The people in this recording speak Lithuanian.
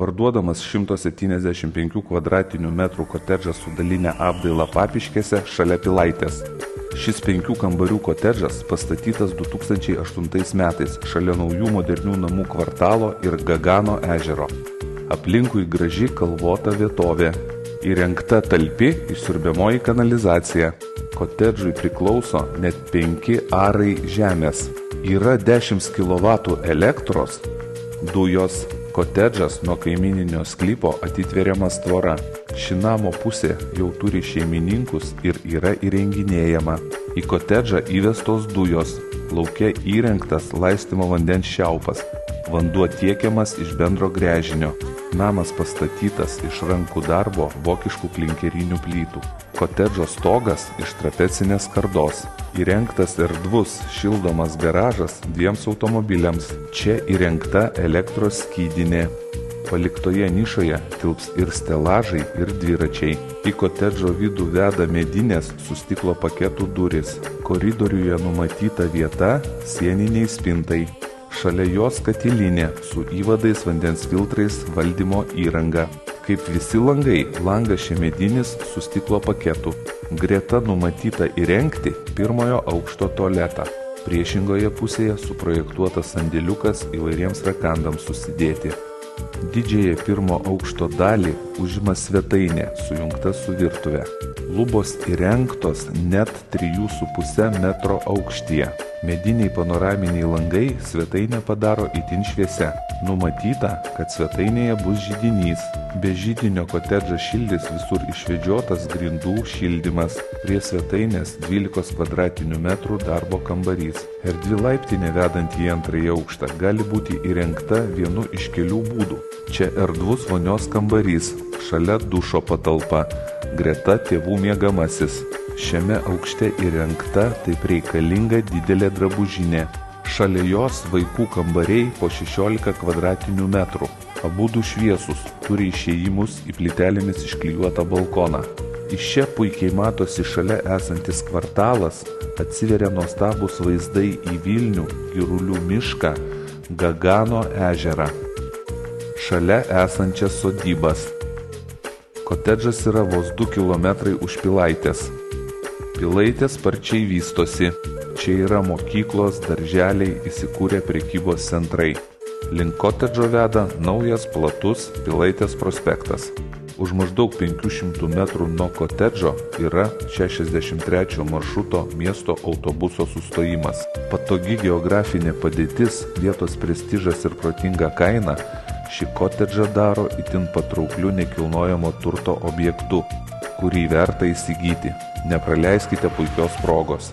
Parduodamas 175 kvadratinių metrų kotedžas su daline apdaila Papiškėse šalia Pilaitės. Šis 5 kambarių kotedžas pastatytas 2008 metais šalia naujų modernių namų kvartalo ir Gagano ežero. Aplinkui graži kalvota vietovė. Įrengta talpi išsiurbiamoji kanalizacija. Kotedžui priklauso net 5 arai žemės. Yra 10 kW elektros, dujos. Kotedžas nuo kaimininio sklypo atitveriamas tvora. Ši namo pusė jau turi šeimininkus ir yra įrenginėjama. Į kotedžą įvestos dujos, lauke įrengtas laistymo vandens šiaupas. Vanduo tiekiamas iš bendro gręžinio. Namas pastatytas iš rankų darbo vokiškų klinkerinių plytų. Kotedžo stogas iš trapecinės skardos. Įrengtas erdvus šildomas garažas 2 automobiliams. Čia įrengta elektros skydinė. Paliktoje nišoje tilps ir stelažai, ir dviračiai. Į kotedžo vidų veda medinės su stiklo paketų durys. Koridoriuje numatyta vieta sieniniai spintai. Šalia jos katilinė su įvadais vandens filtrais valdymo įranga. Kaip visi langai, langas šiemedinis su stiklo paketu. Greta numatyta įrengti 1 aukšto tualetą. Priešingoje pusėje suprojektuotas sandėliukas įvairiems rakandams susidėti. Didžiąją 1 aukšto dalį užima svetainė, sujungta su virtuve. Lubos įrengtos net 3,5 metro aukštyje. Mediniai panoraminiai langai svetainę padaro itin šviesia. Numatyta, kad svetainėje bus židinys. Be židinio kotedžas šildys visur išvedžiotas grindų šildymas. Prie svetainės 12 kvadratinių metrų darbo kambarys. Erdvi laiptinė vedant į 2 aukštą gali būti įrengta vienu iš kelių būdų. Čia erdvus vonios kambarys, šalia dušo patalpa, greta tėvų miegamasis. Šiame aukšte įrengta taip reikalinga didelė drabužinė. Šalia jos vaikų kambariai po 16 kvadratinių metrų. Abudu šviesus, turi išėjimus į plytelėmis išklijuotą balkoną. Iš čia puikiai matosi šalia esantis kvartalas, atsiveria nuostabus vaizdai į Vilnių, Girulių mišką, Gagano ežerą. Šalia esančias sodybas. Kotedžas yra vos 2 km už Pilaitės. Pilaitė sparčiai vystosi. Čia yra mokyklos, darželiai, įsikūrę prekybos centrai. Link kotedžo veda naujas platus Pilaitės prospektas. Už maždaug 500 metrų nuo kotedžo yra 63 maršruto miesto autobuso sustojimas. Patogi geografinė padėtis, vietos prestižas ir protinga kaina šį kotedžą daro itin patraukliu nekilnojamo turto objektu, kurį verta įsigyti. Nepraleiskite puikios progos.